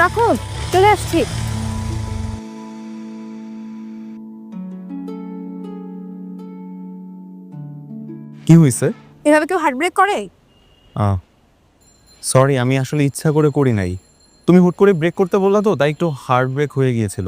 রাখো, চলে আসছি। কি হয়েছে? এভাবে কেউ হার্ট ব্রেক করে? সরি, আমি আসলে ইচ্ছা করে করি নাই। তুমি হুট করে ব্রেক করতে বললা তো, তাই একটু হার্ট ব্রেক হয়ে গিয়েছিল।